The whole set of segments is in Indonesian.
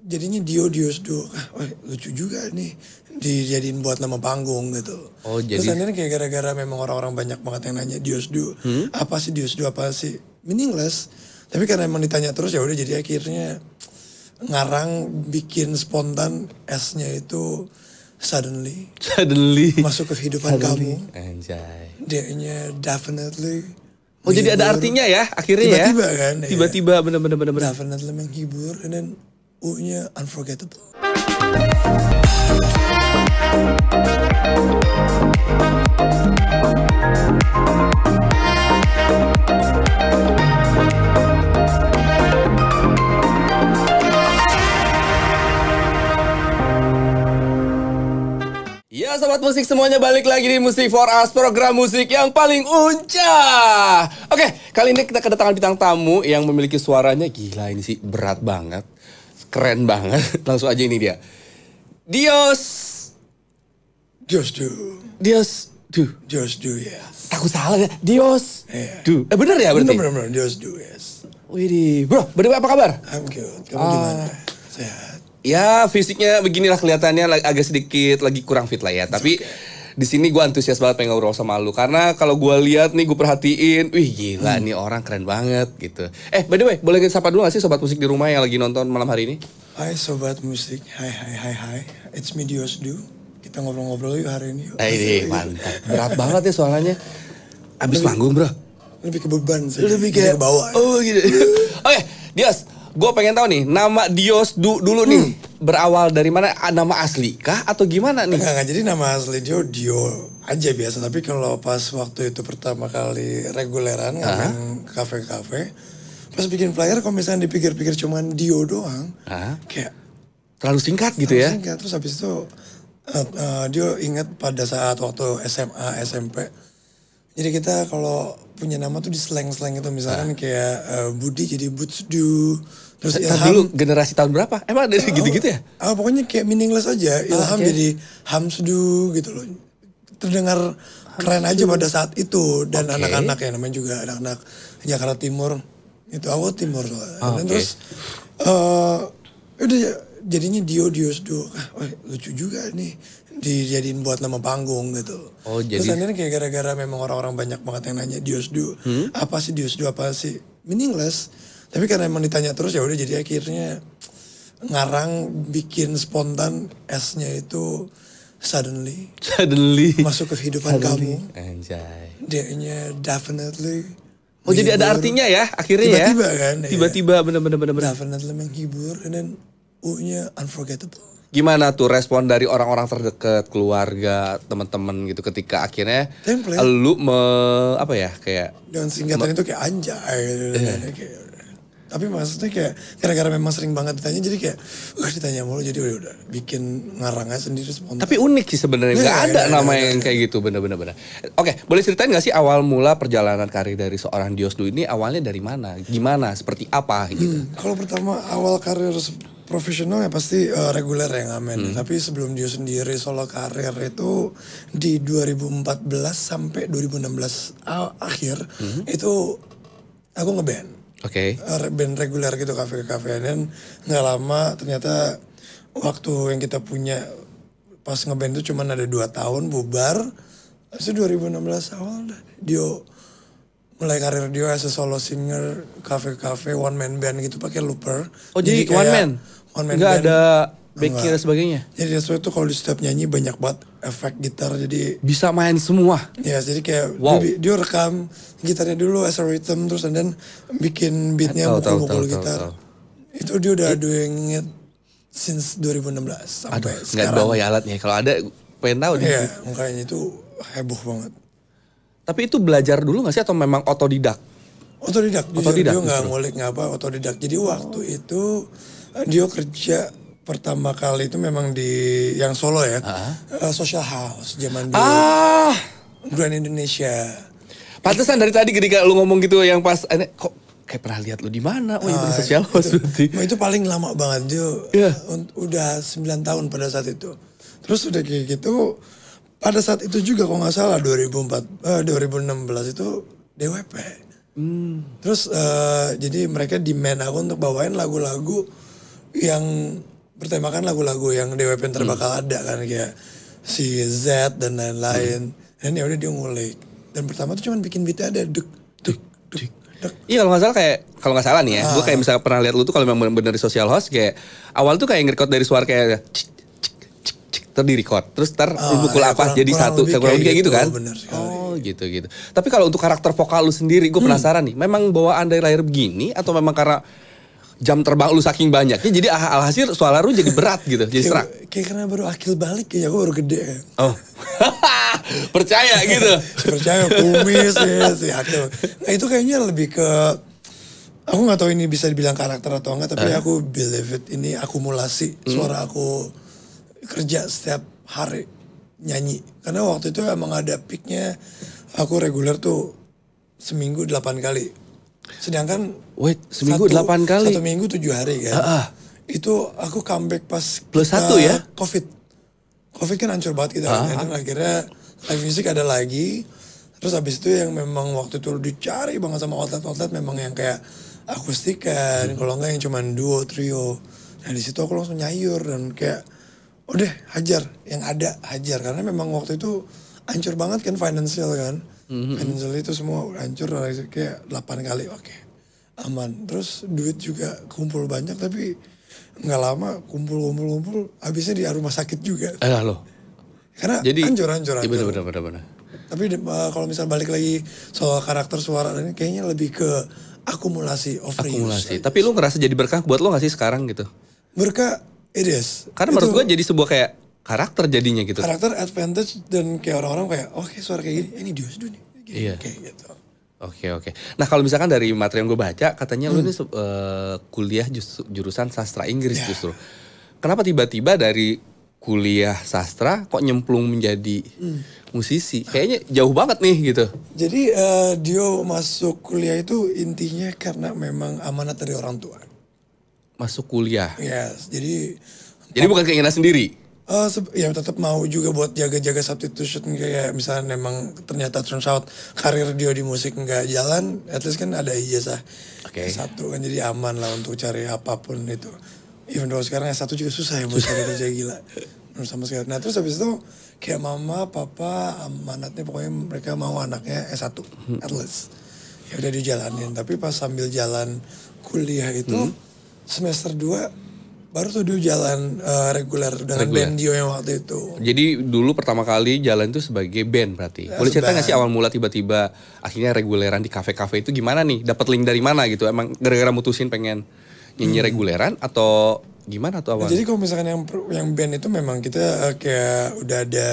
jadinya Dios Du. Wah, lucu juga nih dijadiin buat nama panggung gitu. Oh, jadi Terus akhirnya kayak gara-gara memang orang-orang banyak banget yang nanya Dios Du. Apa sih Dios Du, apa sih? Meaningless. Tapi karena emang ditanya terus ya udah, jadi akhirnya ngarang bikin spontan S-nya itu suddenly masuk ke kehidupan kamu. Anjay. D-nya definitely. Oh, jadi ada artinya ya akhirnya Tiba-tiba ya. kan. Tiba-tiba bener-bener. Definitely menghibur, and then U-nya unforgettable. Ya sobat musik semuanya, balik lagi di Musik for Us, program musik yang paling uncah. Oke, kali ini kita kedatangan bintang tamu yang memiliki suaranya gila, ini sih berat banget, keren banget. Langsung aja, ini dia, Dios Du, ya. Aku salah ya, Dios. Iya. Bener ya berarti? Bener, Dios Du, yes. Widih, bro, berdua apa kabar? I'm good. Kamu gimana? Sehat. Ya fisiknya beginilah kelihatannya, agak sedikit lagi kurang fit lah ya. Tapi di sini gue antusias banget pengen ngobrol sama lu, karena kalau gue lihat nih, gue perhatiin, wih gila nih orang keren banget gitu. By the way, boleh kita sapa dulu gak sih sobat musik di rumah yang lagi nonton malam hari ini? Hai sobat musik, hai. It's me Dios Du. Kita ngobrol-ngobrol yuk hari ini. Ini mantap, berat banget ya soalnya. Abis manggung bro. Lebih ke beban sih. Lebih ke bawah. Oh gitu. Oke, Dios. Gue pengen tahu nih, nama Dios Du dulu nih berawal dari mana? Nama asli kah atau gimana nih? Enggak, jadi nama asli Dio aja biasa. Tapi kalau pas waktu itu pertama kali reguleran ngamen kafe-kafe, pas bikin flyer kalau misalnya dipikir-pikir cuman Dio doang, kayak terlalu singkat gitu ya? Singkat. Terus habis itu Dio ingat pada saat waktu SMA, SMP. Jadi kita kalau punya nama tuh di slang-slang itu, misalkan kayak Budi jadi Butsdu. Terus Ilham dulu generasi tahun berapa? Emang dari gitu-gitu ya? Pokoknya kayak meaningless aja. Ilham jadi Hamsdu gitu loh. Terdengar keren aja pada saat itu. Dan anak-anak ya, namanya juga anak-anak Jakarta Timur. Itu aku Timur soalnya. Dan terus udah jadinya Dios Du. Wah, lucu juga nih dijadiin buat nama panggung gitu. Oh, jadi terus akhirnya kayak gara-gara memang orang-orang banyak banget yang nanya Dios Du. Apa sih Dios Du, apa sih? Meaningless. Tapi karena emang ditanya terus ya udah, jadi akhirnya ngarang bikin spontan S-nya itu suddenly masuk ke kehidupan kamu. Anjay. D-nya definitely. Oh, jadi ada artinya ya akhirnya tiba-tiba ya. Kan. Tiba-tiba bener-bener. Definitely menghibur, and then U-nya unforgettable. Gimana tuh respon dari orang-orang terdekat, keluarga, teman-teman gitu ketika akhirnya Template. lu kayak Dengan singkatan itu kayak anjay gitu. Tapi maksudnya kayak gara-gara memang sering banget ditanya, jadi kayak ditanya mulu, jadi udah bikin ngarang aja sendiri spontan. Tapi unik sih sebenarnya, nggak ada nama yang kayak gitu, bener-bener. Oke, boleh ceritain nggak sih awal mula perjalanan karir dari seorang Dios Du ini awalnya dari mana? Gimana? Seperti apa gitu? Kalau pertama awal karir profesional ya pasti reguler ya, ngamen. Tapi sebelum dia sendiri solo karir itu di 2014 sampai 2016 akhir itu aku ngeband. Band reguler gitu, kafe-kafe. Dan gak lama ternyata waktu yang kita punya pas ngeband itu cuman ada 2 tahun, bubar. Terus 2016 awal Dio mulai karir Dio as a solo singer, kafe-kafe, one man band gitu, pakai looper. Oh, jadi one man nggak ada backing dan sebagainya? Jadi Dios itu kalau di setiap nyanyi banyak banget efek gitar, jadi bisa main semua? Ya, jadi kayak dia rekam gitarnya dulu as a rhythm, terus dan bikin beatnya mukul-mukul gitar. Itu dia udah doing it since 2016 sampai sekarang. Nggak bawa ya alatnya, kalau ada pengen tahu nih. Iya, makanya itu heboh banget. Tapi itu belajar dulu gak sih atau memang otodidak? Otodidak, dia gak ngulik otodidak. Jadi waktu itu dia kerja pertama kali itu memang di yang solo ya, Social House zaman dulu, Grand Indonesia. Pantesan dari tadi ketika lu ngomong gitu yang pas, kok kayak pernah lihat lu di mana? Oh itu Social House berarti. Itu paling lama banget dia, udah 9 tahun pada saat itu. Terus udah kayak gitu, pada saat itu juga kalau nggak salah 2016 itu DWP. Terus jadi mereka demand aku untuk bawain lagu-lagu yang bertemakan lagu-lagu yang DWP ntar bakal ada kan, kayak si Z dan lain-lain. Dan ya udah dia ngulik. Dan pertama tuh cuman bikin beatnya ada duk duk duk duk. Iya kalau nggak salah nih ya, gue kayak misalnya pernah lihat lu tuh kalau memang bener-bener di social host kayak awal tuh kayak nge-record dari suara kayak terus di-record, terus pukul ya, apa jadi satu, kurang lebih kayak gitu kan? Bener sekali. Gitu. Tapi kalau untuk karakter vokal lu sendiri, gue penasaran nih, memang bawaan dari lahir begini atau memang karena jam terbang lu saking banyaknya, jadi alhasil suara lu jadi berat gitu, jadi serak? Kayak karena baru akil balik ya, aku baru gede kan. Oh, percaya gitu? Percaya kumis ya si akil. Nah itu kayaknya lebih ke, aku nggak tahu ini bisa dibilang karakter atau enggak, tapi aku believe it, ini akumulasi suara aku kerja setiap hari nyanyi. Karena waktu itu emang ada peaknya, aku reguler tuh seminggu 8 kali. Sedangkan seminggu 8 kali? 1 minggu 7 hari kan. Itu aku comeback pas plus 1 ya? Covid kan hancur banget kita kan. Dan akhirnya live music ada lagi. Terus habis itu yang memang waktu itu dicari banget sama outlet-outlet memang yang kayak akustikan. Kalau enggak yang cuman duo, trio. Nah di situ aku langsung nyayur dan kayak udah hajar, yang ada hajar. Karena memang waktu itu hancur banget kan financial kan. Financial itu semua hancur, kayak 8 kali oke. Aman. Terus duit juga kumpul banyak tapi nggak lama kumpul. Habisnya di rumah sakit juga. Loh. Karena jadi, hancur. Iya bener. Tapi kalau misal balik lagi soal karakter suara ini kayaknya lebih ke akumulasi of reuse. Tapi lu ngerasa jadi berkah buat lu gak sih sekarang gitu? Berkah. It is. Karena menurut gue jadi sebuah kayak karakter jadinya gitu. Karakter advantage dan kayak orang-orang kayak oke, suara kayak gini, ini Dios nih. Iya. Kayak gitu. Oke. Nah kalau misalkan dari materi yang gue baca katanya lu ini kuliah jurusan sastra Inggris justru. Kenapa tiba-tiba dari kuliah sastra kok nyemplung menjadi musisi? Kayaknya jauh banget nih gitu. Jadi Dio masuk kuliah itu intinya karena memang amanat dari orang tua. Masuk kuliah. Yes, jadi bukan keinginan sendiri. Ya tetap mau juga buat jaga-jaga substitution, kayak misalnya memang ternyata turns out karir Dio di musik nggak jalan, at least kan ada ijazah satu kan, jadi aman lah untuk cari apapun itu. Even though sekarang S1 juga susah ya buat cari kerja gila. Sama sekali. Nah terus habis itu kayak mama, papa amanatnya pokoknya mereka mau anaknya S1 at least. Ya udah dijalanin, tapi pas sambil jalan kuliah itu semester 2 baru tuh dia jalan reguler dengan band Dio yang waktu itu. Jadi dulu pertama kali jalan itu sebagai band berarti. Boleh cerita gak sih awal mula tiba-tiba akhirnya reguleran di kafe-kafe itu gimana nih? Dapat link dari mana gitu? Emang gara-gara mutusin pengen nyanyi reguleran atau gimana tuh awalnya? Nah, jadi kalau misalkan yang band itu memang kita kayak udah ada,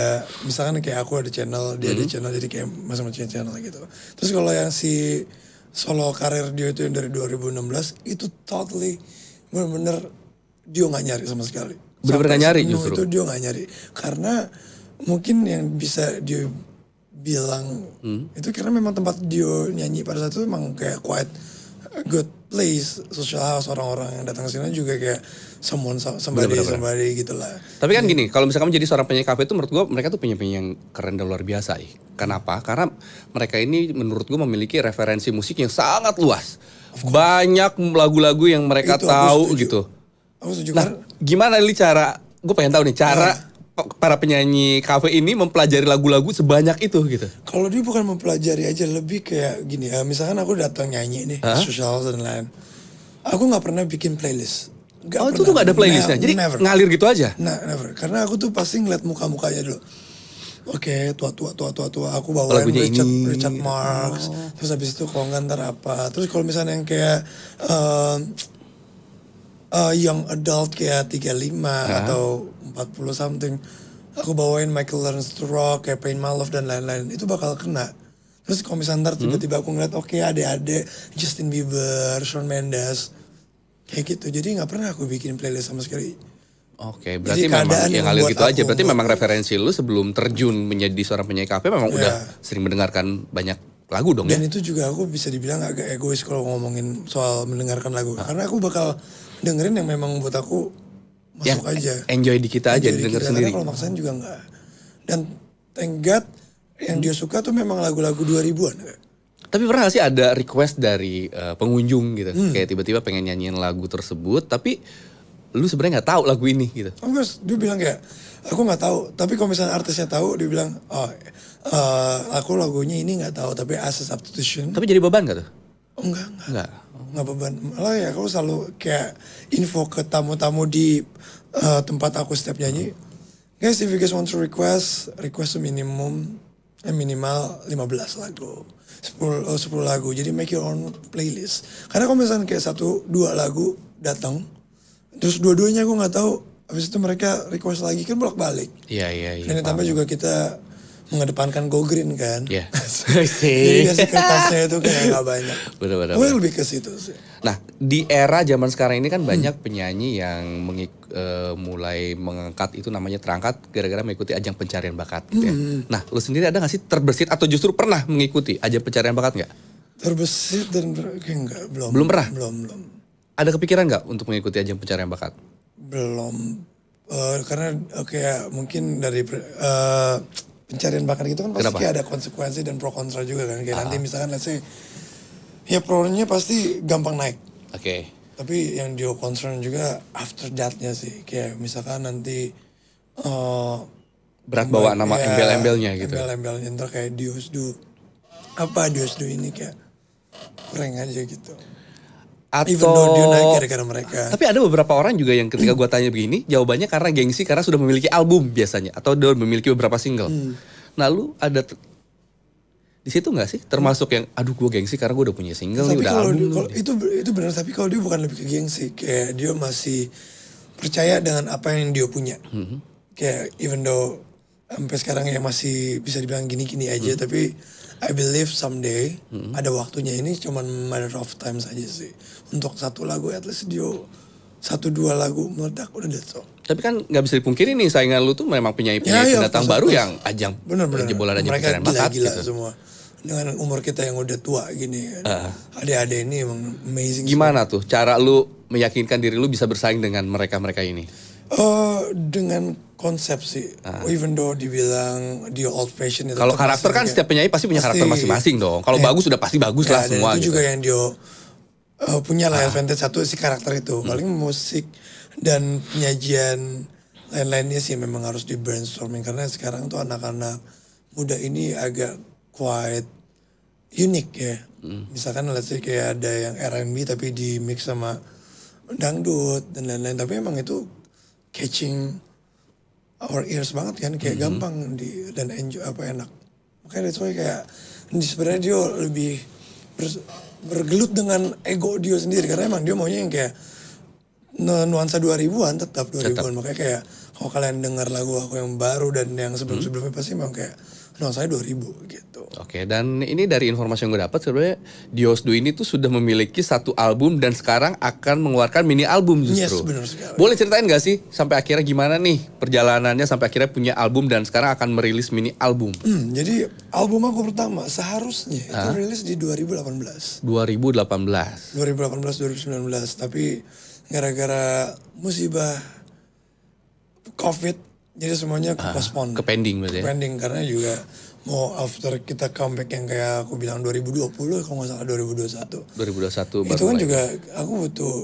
misalkan kayak aku ada channel, dia ada channel, jadi kayak masing-masing channel gitu. Terus kalau yang si solo karir Dio itu yang dari 2016 itu totally bener-bener Dio gak nyari sama sekali. Bener-bener gak nyari justru? Itu Dio gak nyari. Karena mungkin yang bisa Dio bilang itu karena memang tempat Dio nyanyi pada saat itu memang kayak quite good place, social house, orang-orang yang datang ke sini juga kayak somebody gitu lah. Tapi kan gini, kalau misalkan menjadi seorang penyanyi kafe itu menurut gue mereka tuh penyanyi yang keren dan luar biasa. Kenapa? Karena mereka ini menurut gue memiliki referensi musik yang sangat luas. Banyak lagu-lagu yang mereka tahu gitu. Nah, gimana nih cara, gue pengen tahu nih cara para penyanyi kafe ini mempelajari lagu-lagu sebanyak itu gitu. Kalau dia bukan mempelajari aja, lebih kayak gini ya, misalkan aku datang nyanyi nih, social house dan lain, aku nggak pernah bikin playlist. Itu tuh gak ada playlistnya, jadi ngalir gitu aja? Nah, never. Karena aku tuh pasti ngeliat muka-mukanya dulu. Oke, tua, aku bawain Richard Marx, terus habis itu kalau ntar apa, terus kalau misalnya yang kayak young adult kayak 35 atau 40 something, aku bawain Michael Learns to Rock, kayak Pain My Love dan lain-lain, itu bakal kena. Terus kalau misalnya ntar tiba-tiba aku ngeliat adik-adik Justin Bieber, Shawn Mendes, kayak gitu, jadi nggak pernah aku bikin playlist sama sekali. Oke, berarti memang yang ngalir gitu aja. Berarti memang referensi lu sebelum terjun menjadi seorang penyanyi kafe memang udah sering mendengarkan banyak lagu dong. Dan itu juga aku bisa dibilang agak egois kalau ngomongin soal mendengarkan lagu. Karena aku bakal dengerin yang memang buat aku masuk aja. Enjoy di kita aja, denger sendiri. Karena kalau maksain juga enggak. Dan thank God yang dia suka tuh memang lagu-lagu 2000-an. Tapi pernah gak sih ada request dari pengunjung gitu? Kayak tiba-tiba pengen nyanyiin lagu tersebut, tapi lu sebenarnya nggak tahu lagu ini gitu. Enggak, dia bilang kayak aku nggak tahu. Tapi kalau misalnya artisnya tahu, dia bilang aku lagunya ini nggak tahu. Tapi as a substitution. Tapi jadi beban gak tuh? Enggak beban. Malah ya aku selalu kayak info ke tamu-tamu di tempat aku setiap nyanyi. Guys, if you guys want to request to minimal 15 lagu. 10 lagu. Jadi make your own playlist. Karena kalau misalnya kayak 1-2 lagu datang, terus dua-duanya aku nggak tahu, habis itu mereka request lagi kan bolak-balik. Iya. Dan ditambah juga kita mengedepankan Go Green kan. Iya. Jadi biasanya kertasnya itu kayak gak banyak. Bener. Gue lebih ke situ sih. Nah, di era zaman sekarang ini kan banyak penyanyi yang mulai mengangkat itu namanya terangkat gara-gara mengikuti ajang pencarian bakat gitu ya. Nah, lu sendiri ada gak sih terbersit atau justru pernah mengikuti ajang pencarian bakat gak? Terbersit dan kayak enggak, belum. Belum pernah? Belum. Ada kepikiran gak untuk mengikuti ajang pencarian bakat? Belum. Karena kayak mungkin dari pencarian bakat gitu kan pasti Kenapa? kayak ada konsekuensi dan pro kontra juga kan. Kayak nanti misalkan let's say, ya pro-nya pasti gampang naik. Oke. Tapi yang dia concern juga after that-nya sih. Kayak misalkan nanti Berat bawa nama embel-embelnya gitu. Embel-embelnya ntar kayak Diosdu ini kayak kurang aja gitu. Even though dia naik gara-gara mereka. Tapi ada beberapa orang juga yang ketika gua tanya begini, jawabannya karena gengsi, karena sudah memiliki album biasanya atau udah memiliki beberapa single. Nah, lu ada di situ nggak sih? Termasuk yang aduh gue gengsi karena gue udah punya single nih, udah album. Itu benar, tapi kalau dia bukan lebih ke gengsi, kayak dia masih percaya dengan apa yang dia punya. Kayak even though sampai sekarang ya masih bisa dibilang gini-gini aja, tapi I believe someday ada waktunya. Ini cuman matter of time saja sih. Untuk satu lagu at least dia 1-2 lagu meledak udah that's all. Tapi kan nggak bisa dipungkiri nih saingan lu tuh memang penyanyi pendatang baru yang ajang jebolan ajang pencarian bakat gila gitu. Semua. Dengan umur kita yang udah tua gini kan. Adik-adik ini emang amazing. Gimana tuh cara lu meyakinkan diri lu bisa bersaing dengan mereka-mereka ini? Dengan konsep sih. Even though dibilang dia old fashion itu. Kalau karakter kan setiap penyanyi pasti punya karakter masing-masing dong. Kalau bagus udah pasti bagus lah semua itu gitu. juga yang dia punya lah advantage satu si karakter itu. Paling musik dan penyajian lain-lainnya sih memang harus di brainstorming. Karena sekarang tuh anak-anak muda ini agak quite unik ya. Misalkan let's say kayak ada yang R&B tapi di mix sama dangdut dan lain-lain. Tapi emang itu catching our ears banget kan. Kayak gampang dan enjoy enak. Makanya that's why kayak sebenarnya dia lebih bergelut dengan ego dia sendiri. Karena emang dia maunya yang kayak nuansa 2000-an tetap 2000-an. Makanya kayak kalau kalian dengar lagu aku yang baru dan yang sebelum-sebelumnya pasti emang kayak nuansanya 2000 gitu. Oke, dan ini dari informasi yang gue dapat sebenarnya Diosdu ini tuh sudah memiliki satu album dan sekarang akan mengeluarkan mini album justru. Yes, benar sekali. Boleh ceritain gak sih sampai akhirnya gimana nih perjalanannya sampai akhirnya punya album dan sekarang akan merilis mini album? Jadi album aku pertama seharusnya itu rilis di 2018. 2019, tapi gara-gara musibah COVID jadi semuanya postpone. Ke pending berarti ya? Pending karena juga mau after kita comeback yang kayak aku bilang 2020 kalau nggak salah 2021. 2021 baru itu kan mulai. juga aku butuh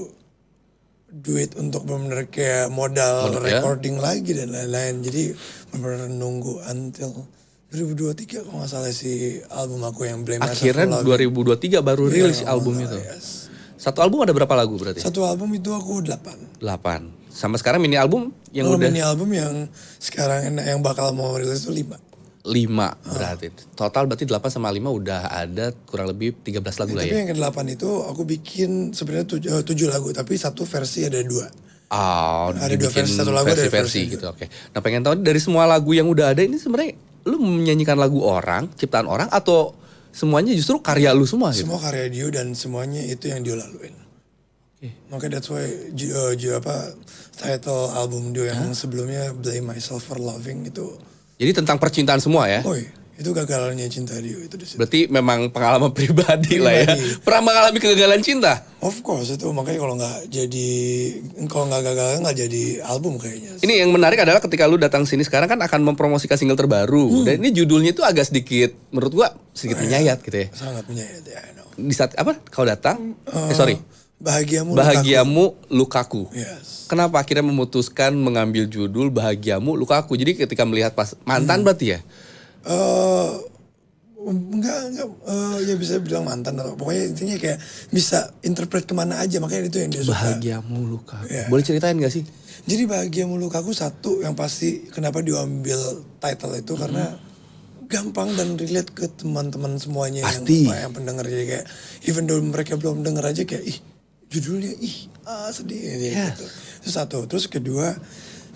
duit untuk benar-benar kayak modal recording lagi dan lain-lain. Jadi benar-benar nunggu until 2023 kalau nggak salah si album aku yang Blame Myself Akhirnya for Loving. 2023 baru rilis album itu. Yes. Satu album ada berapa lagu berarti? Satu album itu aku 8. 8. Sama sekarang mini album yang udah mini album yang sekarang yang bakal mau rilis itu 5. 5 berarti. Total berarti 8 sama 5 udah ada kurang lebih 13 lagu lah Tapi ya. yang ke-8 itu aku bikin sebenarnya 7 lagu tapi satu versi ada 2. Ada 2 versi, satu lagu ada versi gitu. Oke. Nah, pengen tahu dari semua lagu yang udah ada ini sebenarnya lu menyanyikan lagu orang, ciptaan orang atau semuanya justru karya lu semua gitu? Semua karya Dio dan semuanya itu yang dia laluin. Makanya that's why title album Dio yang sebelumnya Blame Myself for Loving itu. Jadi tentang percintaan semua ya? Itu gagalnya cinta Dio itu di situ. Berarti memang pengalaman pribadi lah ya. Pernah mengalami kegagalan cinta? Of course itu makanya kalau nggak gagal nggak jadi album kayaknya. Ini yang menarik adalah ketika lu datang sini sekarang kan akan mempromosikan single terbaru. Dan ini judulnya itu agak sedikit menurut gua sedikit menyayat gitu ya. Sangat menyayat ya. I know. Di saat apa? Kau datang? Sorry. Bahagiamu Lukaku. Yes. Kenapa akhirnya memutuskan mengambil judul Bahagiamu Lukaku? Jadi ketika melihat pas mantan berarti ya? Enggak, ya bisa bilang mantan atau pokoknya intinya kayak bisa interpret kemana aja, makanya itu yang dia suka. Bahagiamu Lukaku. Yeah. Boleh ceritain gak sih? Jadi Bahagiamu Lukaku satu yang pasti kenapa dia ambil title itu karena gampang dan relate ke teman-teman semuanya yang pendengar, jadi kayak even though mereka belum denger aja kayak judulnya sedih gitu. Itu satu. Terus kedua,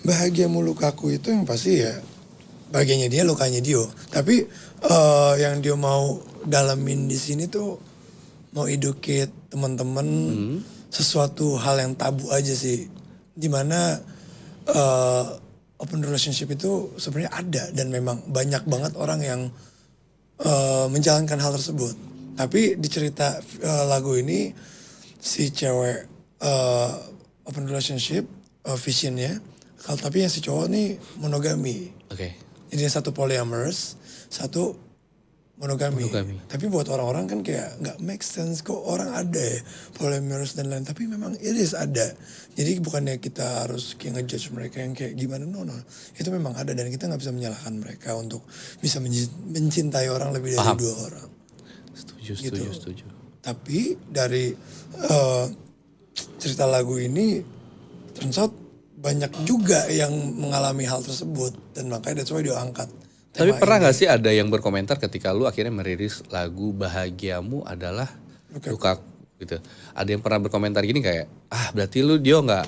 Bahagiamu Lukaku itu yang pasti ya bahagianya dia, lukanya dia. Tapi yang dia mau dalamin di sini tuh mau educate teman-teman sesuatu hal yang tabu aja sih. Dimana open relationship itu sebenarnya ada dan memang banyak banget orang yang menjalankan hal tersebut. Tapi di cerita lagu ini si cewek open relationship visionnya, tapi yang si cowok nih monogami. Oke. Jadi yang satu polyamorous, satu monogami. Tapi buat orang-orang kan kayak nggak make sense, kok orang ada ya polyamorous dan lain. Tapi memang it is ada. Jadi bukannya kita harus kayak ngejudge mereka yang kayak gimana, no. Itu memang ada dan kita nggak bisa menyalahkan mereka untuk bisa mencintai orang lebih dari 2 orang. Setuju. Tapi dari cerita lagu ini turns out banyak juga yang mengalami hal tersebut dan makanya that's why dia angkat. Tapi pernah gak sih ada yang berkomentar ketika lu akhirnya merilis lagu Bahagiamu adalah Lukaku gitu. Ada yang pernah berkomentar gini kayak, berarti lu dia gak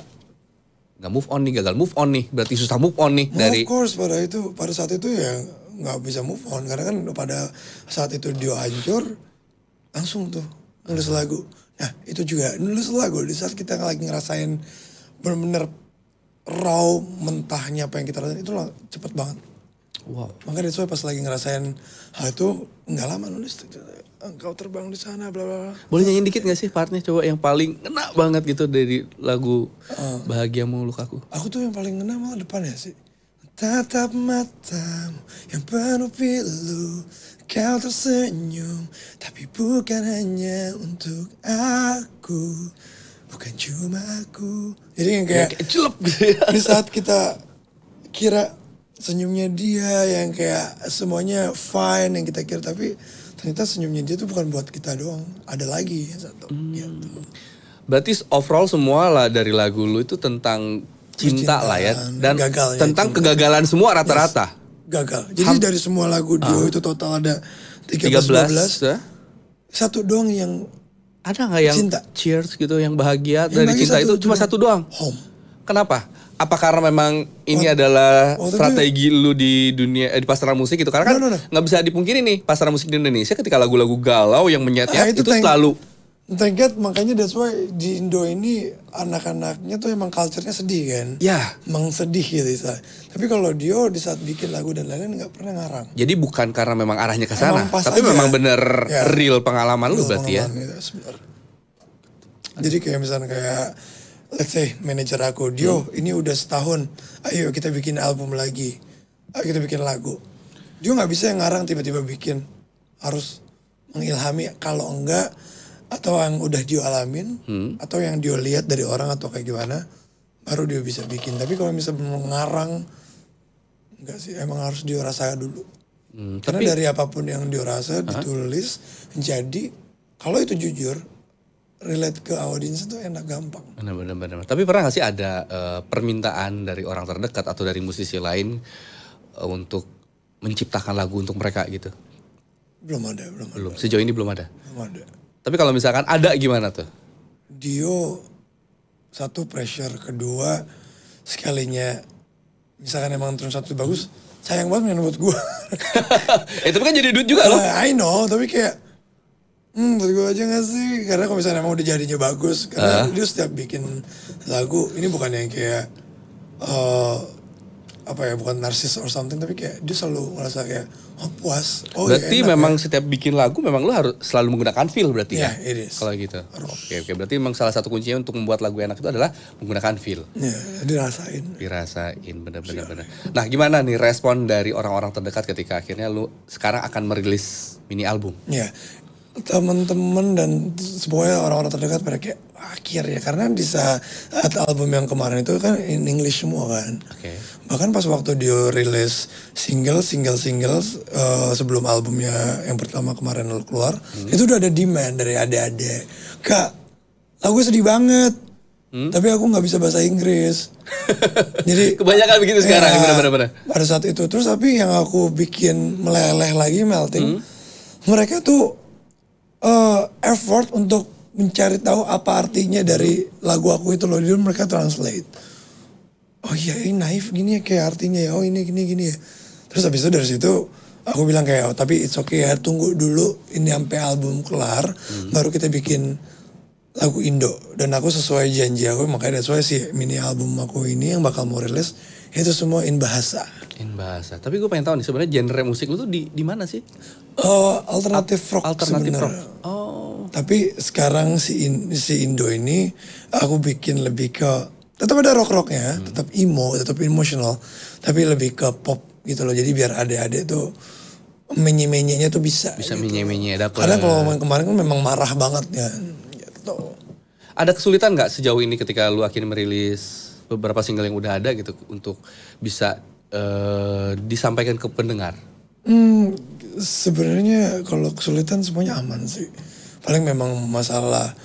move on nih, gagal move on nih. Berarti susah move on nih dari... Of course pada saat itu ya gak bisa move on. Karena kan pada saat itu dia hancur, langsung tuh nulis lagu. Nah itu juga nulis lagu di saat kita lagi ngerasain bener-bener raw mentahnya apa yang kita rasain itu cepet banget. Wow. Makanya itu pas lagi ngerasain hal itu nggak lama nulis. Engkau terbang di sana, bla bla. Boleh nyanyiin dikit nggak sih partnya coba yang paling ngena banget gitu dari lagu Bahagiamu Lukaku? Aku tuh yang paling ngena malah depannya sih. Tatap matamu yang penuh pilu, kau tersenyum, tapi bukan hanya untuk aku. Bukan cuma aku. Jadi yang kayak celup gitu ya. Di saat kita kira senyumnya dia yang kayak semuanya fine yang kita kira, tapi ternyata senyumnya dia tuh bukan buat kita doang. Ada lagi yang satu. Gitu. Berarti overall semua lah dari lagu lu itu tentang cinta lah ya. Dan tentang kegagalan semua rata-rata. Gagal. Jadi dari semua lagu dia itu total ada 13 ya? Satu doang yang ada gak yang cinta. Cheers gitu yang bahagia dari cinta itu cuma satu doang? Home. Kenapa? Apa karena memang ini adalah strategi lu di dunia di pasaran musik gitu? Karena kan nggak bisa dipungkiri nih pasaran musik di Indonesia ketika lagu-lagu galau yang menyayat itu selalu. Thank God, makanya that's why di Indo ini anak-anaknya tuh emang culture-nya sedih kan. Ya. Emang sedih gitu. Tapi kalau Dio di saat bikin lagu dan lain-lain nggak pernah ngarang. Jadi bukan karena memang arahnya ke sana, tapi memang bener real pengalaman lu berarti ya. Jadi kayak misalnya kayak let's say manajer aku, Dio ini udah setahun, ayo kita bikin album lagi, ayo kita bikin lagu. Dio nggak bisa yang ngarang tiba-tiba bikin, harus mengilhami, kalau enggak atau yang udah Dio alamin atau yang Dio lihat dari orang atau kayak gimana baru Dio bisa bikin. Tapi kalau misalnya mengarang enggak sih, emang harus Dio rasa dulu. Karena dari apapun yang Dio rasa ditulis jadi kalau itu jujur relate ke audiens itu enak, gampang. Benar. Tapi pernah gak sih ada permintaan dari orang terdekat atau dari musisi lain untuk menciptakan lagu untuk mereka gitu? Belum ada. Sejauh ini belum ada? Belum ada. Tapi kalau misalkan ada gimana tuh? Dio satu pressure, kedua sekalinya misalkan emang turun satu bagus, sayang banget buat gue. Itu kan jadi duit juga loh. I know, tapi kayak buat gue aja gak sih? Karena kalau misalnya emang udah jadinya bagus, karena dia setiap bikin lagu, ini bukan yang kayak bukan narsis or something, tapi kayak dia selalu ngerasa kayak puas. Berarti memang setiap bikin lagu memang lu harus selalu menggunakan feel berarti ya? It is. Kalau gitu. Oke. Berarti memang salah satu kuncinya untuk membuat lagu enak itu adalah menggunakan feel. Dirasain, bener. Nah, gimana nih respon dari orang-orang terdekat ketika akhirnya lu sekarang akan merilis mini album? teman-teman dan semuanya orang-orang terdekat pada kayak akhirnya, karena di saat album yang kemarin itu kan in English semua kan. Bahkan pas waktu dia rilis single sebelum albumnya yang pertama kemarin keluar, itu udah ada demand dari adik-adik, Kak, lagu sedih banget, tapi aku nggak bisa bahasa Inggris. Jadi kebanyakan begitu sekarang, benar-benar. Pada saat itu terus, tapi yang aku bikin meleleh lagi, melting, mereka tuh effort untuk mencari tahu apa artinya dari lagu aku itu loh. Jadi mereka translate. Oh iya, ini naif gini ya kayak artinya ya. Oh ini gini ya. Terus habis itu dari situ aku bilang kayak, oh tapi it's okay ya, tunggu dulu ini sampai album kelar, baru kita bikin lagu Indo. Dan aku sesuai janji aku, makanya that's why si mini album aku ini yang bakal mau rilis itu semua in bahasa. Tapi gue pengen tahu nih, sebenarnya genre musik lu tuh di mana sih? Alternatif rock sebenarnya. Oh. Tapi sekarang si Indo ini aku bikin lebih ke, tetap ada rock-rocknya, tetap emo, tetap emotional, tapi lebih ke pop gitu loh. Jadi biar adik-adik tuh menye-menyenya tuh bisa gitu. Menye-menye dapet. Karena kalau kemarin kan memang marah banget ya gitu. Ada kesulitan nggak sejauh ini ketika lu akhirnya merilis beberapa single yang udah ada gitu untuk bisa disampaikan ke pendengar? Sebenarnya kalau kesulitan semuanya aman sih. Paling memang masalah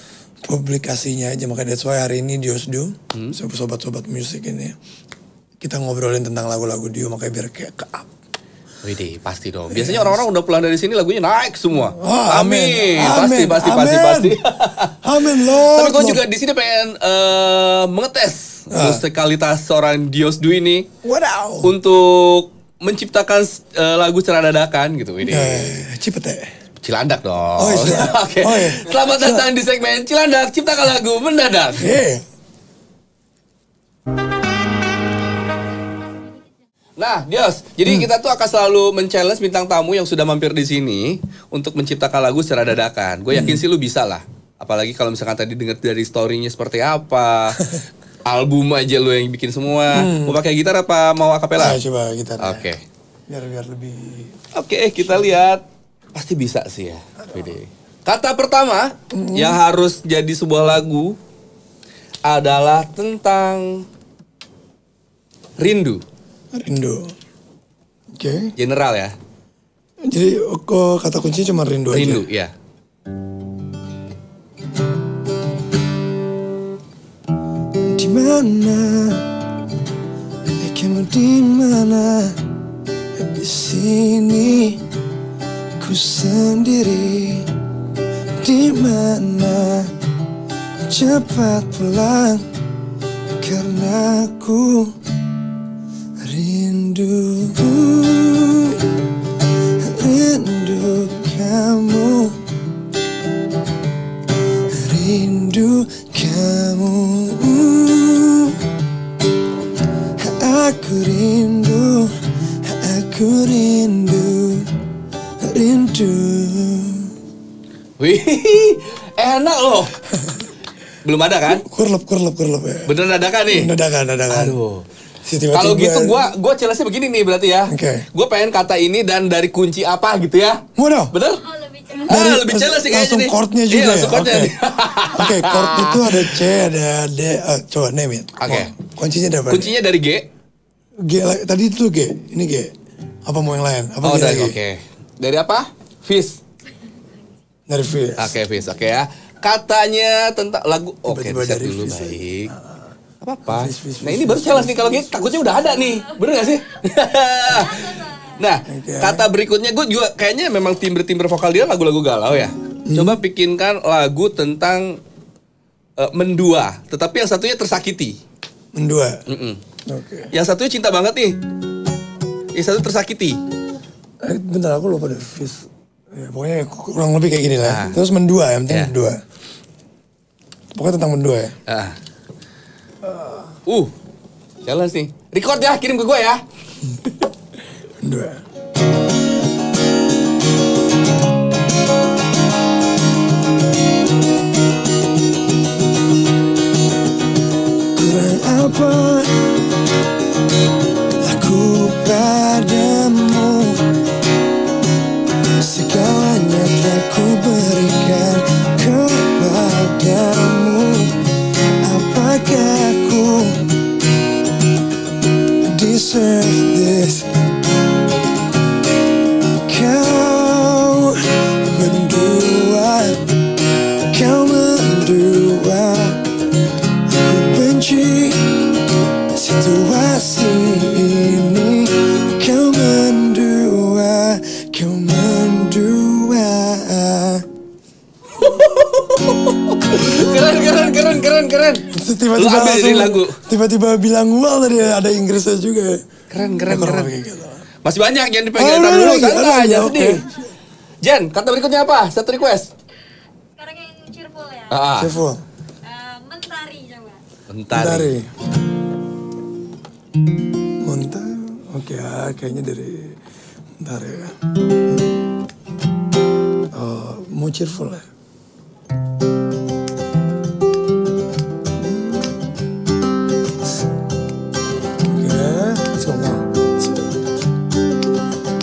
publikasinya aja. Makanya that's why hari ini Diosdo, sobat-sobat musik ini, kita ngobrolin tentang lagu-lagu Dio, makanya biar kayak ke-up. Widih, pasti dong. Biasanya orang-orang udah pulang dari sini lagunya naik semua. Oh, amin. Pasti. Amin Lord. Tapi gue juga di sini pengen mengetes musikalitas seorang Diosdo ini. Wow. Untuk menciptakan lagu secara dadakan gitu. Cipete. Cilandak dong. Oh, iya. Oke. Oh, iya. Selamat datang di segmen Cilandak ciptakan lagu mendadak. Nah, Dios, jadi kita tuh akan selalu men-challenge bintang tamu yang sudah mampir di sini untuk menciptakan lagu secara dadakan. Gue yakin sih lu bisa lah. Apalagi kalau misalkan tadi dengar dari story-nya seperti apa. Album aja lu yang bikin semua. Mau pakai gitar apa mau akapela? Coba gitar. Oke. Biar lebih. Oke, kita lihat. Pasti bisa sih ya. Kata pertama yang harus jadi sebuah lagu adalah tentang rindu. Oke. General ya. Jadi kata kunci cuma rindu aja. Rindu, ya. Di mana? Kamu di mana? Di sini ku sendiri. Di mana? Cepat pulang karena ku rindu kamu, rindu kamu. Aku rindu, Wih, enak loh. Belum ada kan? Kurlep ya. Bener dadakan nih? Dadakan. Aduh. Kalau gitu gue challenge begini nih berarti ya. Gue pengen kata ini dan dari kunci apa gitu ya. Waduh. Bener? Lebih challenge sih kayaknya langsung nih. chordnya juga langsung ya? chordnya. Oke, chord itu ada C, ada D. Coba name it. Oke. Kuncinya dari apa? Kuncinya dari G. Tadi itu G, ini G. Apa mau yang lain? Apa G lagi? Oke. Dari apa? Fish. Dari Fish. Oke, Fish. Oke ya. Katanya tentang lagu. Oke, Tiba-tiba dari dulu Fish. baik. Apa-apa. Fish. Nah ini baru challenge nih, kalau gitu takutnya udah ada nih. Bener gak sih? Nah, kata berikutnya gue juga kayaknya memang timbre-timbre vokal dia lagu-lagu galau ya. Coba bikinkan lagu tentang mendua, tetapi yang satunya tersakiti. Mendua. Oke. Yang satunya cinta banget nih. Yang satu tersakiti. Bentar, aku lupa deh Fish. Ya, pokoknya kurang lebih kayak gini lah. Terus mendua ya, penting mendua. Pokoknya tentang mendua ya. Challenge nih. Record ya, kirim ke gue ya. Mendua. Kurang apa aku padamu, segalanya telah ku beri. deserve this. Kau mendua, kau mendua. Ku benci situasi ini. Kau mendua, kau mendua. Keren. Lu ambil ini lagu. Tiba-tiba bilang well tadi ada Inggrisnya juga. Keren. Gitu. Masih banyak yang dipegang dulu. Santai aja sedih. Jen, kata berikutnya apa? Satu request. Sekarang yang cheerful ya. Cheerful. Mentari coba. Mentari. Mentari. Oke, kayaknya dari Mentari ya. Mau cheerful ya.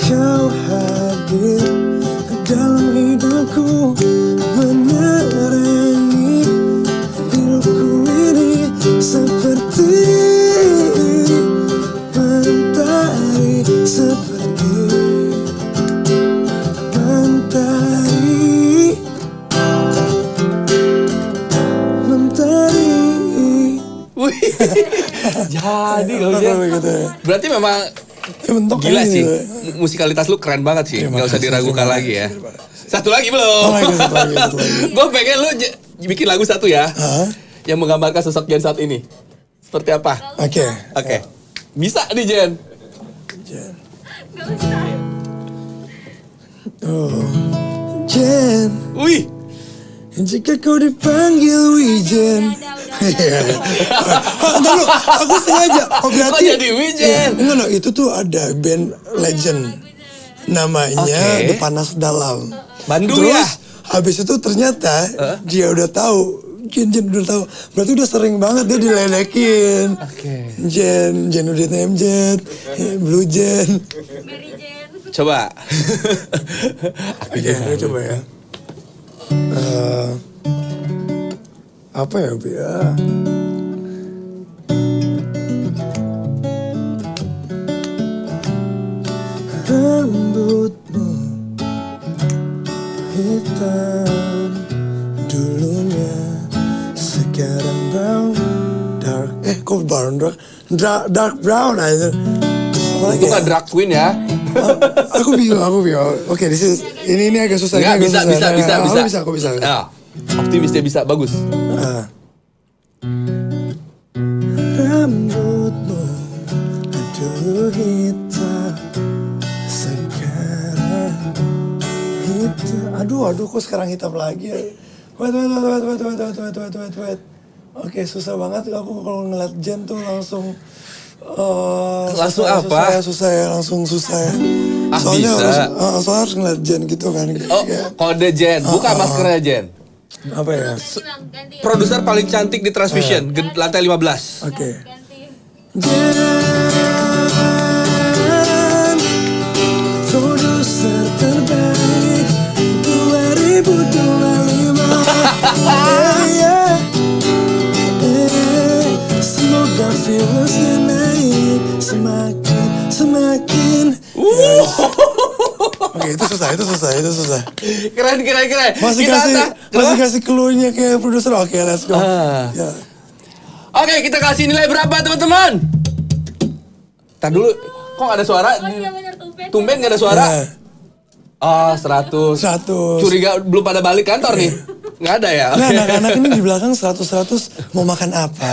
Kau hadir dalam hidupku, menerangi hidupku ini seperti mentari, seperti mentari. Wih, jadi loh Jen. Berarti memang gila sih, musikalitas lu keren banget sih, nggak usah diragukan lagi ya. Satu lagi belum. Gue pengen lu bikin lagu satu ya, yang menggambarkan sosok Jen saat ini. Seperti apa? Oke. Bisa nih Jen. Gak usah. Jen. Wih. Jika kau dipanggil Wijen. Entar lu, aku sengaja. Berarti kok jadi Wijen? Enggak, itu tuh ada band legend. Namanya The Panas Dalam. Bandung Terus, ya? habis itu ternyata dia udah tahu. Jen udah tahu. Berarti udah sering banget dia diledekin. Jen udah MJ, Blue Jen. Mary Jane. Coba. Oke, coba ya. Apa ya, Bi? Rambutmu hitam dulunya, sekarang brown dark. Kok brown dark brown aja. Itu kan drag queen ya. Aku bingung. Oke, ini agak susah. Enggak, bisa. Aku bisa. Ya, optimis dia bisa, bagus. Rambutmu dulu hitam, sekarang hitam. Aduh, kok sekarang hitam lagi ya? Wait. Oke, susah banget. Aku kalau ngeliat Jen tuh langsung susah ya. Soalnya harus ngeliat Jen gitu kan. Kode Jen, buka maskernya Jen. Apa ya? Produser paling cantik di Transvision, lantai 15. Oke. Ganti. Jen, produser terbaik 2025. Semoga viewersnya naik semakin. Oke, itu susah. Keren. Masih kasih clue-nya kayak produser. Oke, let's go. Ya. Oke, kita kasih nilai berapa teman-teman? Tar dulu, kok gak ada suara? Tumben gak ada suara? 100. Curiga belum pada balik kantor nih? Nggak ada ya? Nah, anak-anak ini di belakang 100 mau makan apa?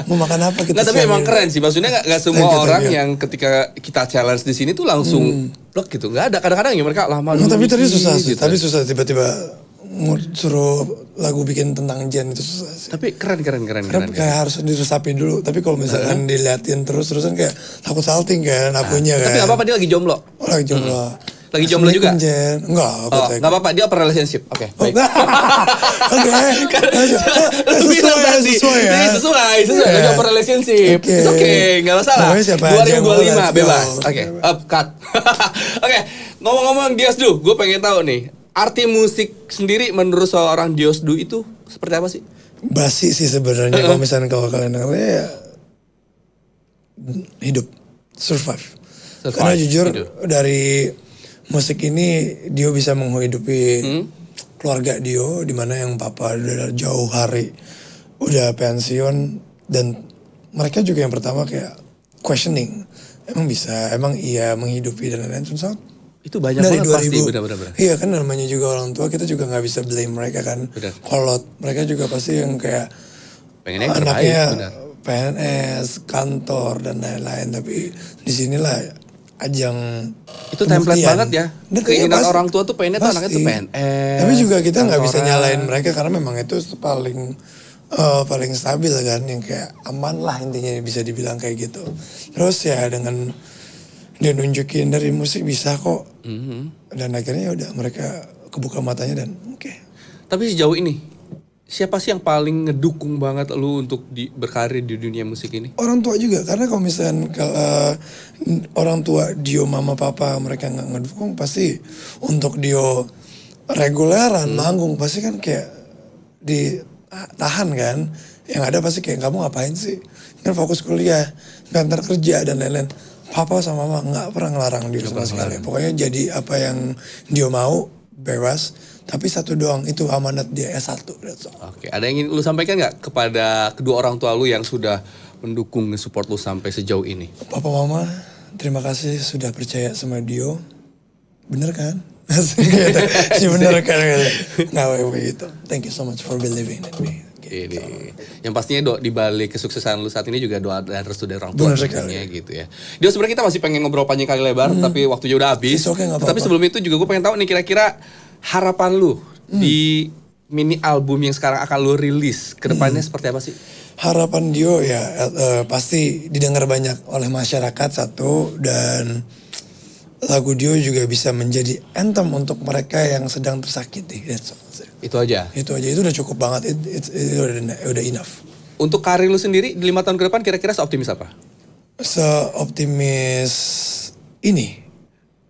Kita nggak, tapi emang keren sih. Maksudnya nggak semua orang yang ketika kita challenge di sini tuh langsung blok gitu. Nggak ada. Kadang-kadang ya mereka lama dulu. Tapi tadi susah sih. Gitu. Tapi susah tiba-tiba suruh lagu bikin tentang Jen itu susah sih. Tapi keren. Kayak harus diresapi dulu. Tapi kalau misalkan diliatin terus-terusan kayak takut salting kan akunya kan. Tapi nggak apa-apa, dia lagi jomblo. Lagi jomblo. Lagi jomblo juga? Jen. Enggak apa-apa, dia open relationship. Oke, baik. Oke. Sesuai. Lagi open relationship. Oke, nggak masalah. 2025 bebas. Oke, cut. Oke, ngomong-ngomong Diosdu, gue pengen tahu nih, arti musik sendiri menurut seorang Diosdu itu seperti apa sih? Basi sih sebenarnya kalau misalnya kalian dengar ya hidup. survive. Karena jujur dari musik ini Dio bisa menghidupi keluarga Dio, dimana yang papa udah jauh hari udah pensiun, dan mereka juga yang pertama kayak questioning, emang bisa, emang iya menghidupi dan lain-lain. Itu banyak dari banget 2000, pasti, benar-benar. Iya kan, namanya juga orang tua, kita juga nggak bisa blame mereka kan. Kolot, mereka juga pasti yang kayak pengennya yang anaknya terbaik, PNS, kantor dan lain-lain. Tapi disinilah ajang itu template banget ya. Keinginan orang tua tuh pengennya tuh anaknya tuh PNS. Tapi juga kita nggak bisa nyalain mereka karena memang itu paling stabil kan, yang kayak aman lah intinya, bisa dibilang kayak gitu. Terus ya dengan dia nunjukin dari musik bisa kok, dan akhirnya udah mereka kebuka matanya dan oke. Tapi sejauh ini siapa sih yang paling ngedukung banget lu untuk berkarir di dunia musik ini? Orang tua juga, karena kalau misalkan orang tua Dio, mama papa mereka nggak ngedukung, pasti untuk Dio reguleran manggung pasti kan kayak ditahan kan. Yang ada pasti kayak, kamu ngapain sih, kan fokus kuliah, ngantar kerja dan lain-lain. Papa sama mama nggak pernah ngelarang Dio sama sekali. Pokoknya jadi apa yang Dio mau, bebas. Tapi satu doang, itu amanat dia, S1. Oke, ada yang ingin lu sampaikan nggak kepada kedua orang tua lu yang sudah mendukung, support lu sampai sejauh ini? Papa mama, terima kasih sudah percaya sama Dio. Bener kan? Bener kan? Nggak begitu. Thank you so much for believing in me. Ini. Yang pastinya di balik kesuksesan lu saat ini juga doa dan restu dari orang tua sebenarnya gitu ya. Dia sebenarnya kita masih pengen ngobrol panjang kali lebar, tapi waktunya udah habis. Okay, tapi sebelum itu juga gue pengen tahu nih, kira-kira harapan lu di mini album yang sekarang akan lu rilis kedepannya seperti apa sih? Harapan Dio ya pasti didengar banyak oleh masyarakat satu, dan lagu Dio juga bisa menjadi anthem untuk mereka yang sedang tersakiti. Itu aja? Itu aja, itu udah cukup banget, itu udah enough. Untuk karir lu sendiri di 5 tahun ke depan kira-kira seoptimis apa? Seoptimis ini.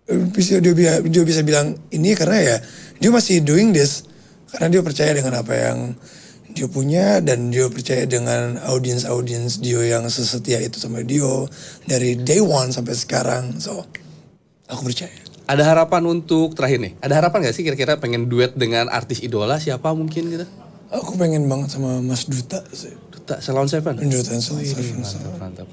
Dia bisa bilang ini karena ya dia masih doing this. Karena dia percaya dengan apa yang dia punya, dan dia percaya dengan audiens Dio yang sesetia itu sama Dio dari day one sampai sekarang. So, aku percaya. Ada harapan untuk terakhir nih? Ada harapan gak sih kira-kira pengen duet dengan artis idola siapa mungkin gitu? Aku pengen banget sama Mas Duta sih. Duta Salon Seven? Duta Salon Seven.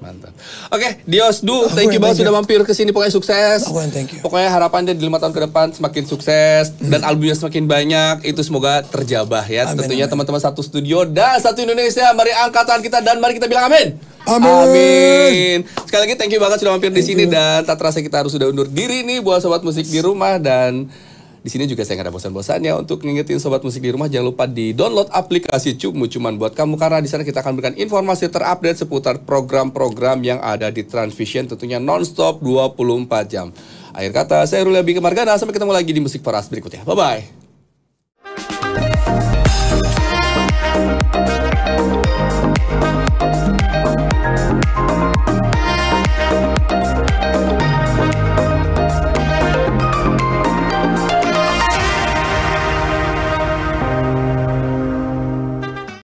Mantap. Oke, Dios, thank you banget sudah mampir ke sini, pokoknya sukses. Aku yang thank you. Pokoknya harapannya di 5 tahun ke depan semakin sukses dan albumnya semakin banyak, itu semoga terjabah ya. Tentunya teman-teman satu studio dan satu Indonesia, mari angkat tangan kita dan mari kita bilang amin. Amin. Sekali lagi thank you banget sudah mampir di sini, dan tak terasa kita harus sudah undur diri nih buat sobat musik di rumah. Dan di sini juga saya nggak ada bosan-bosannya untuk ngingetin sobat musik di rumah, jangan lupa di download aplikasi cuman buat kamu, karena di sana kita akan berikan informasi terupdate seputar program-program yang ada di Transvision, tentunya nonstop 24 jam. Akhir kata, saya Ruli Abika Margana, sampai ketemu lagi di Musik Paras berikutnya. Bye bye.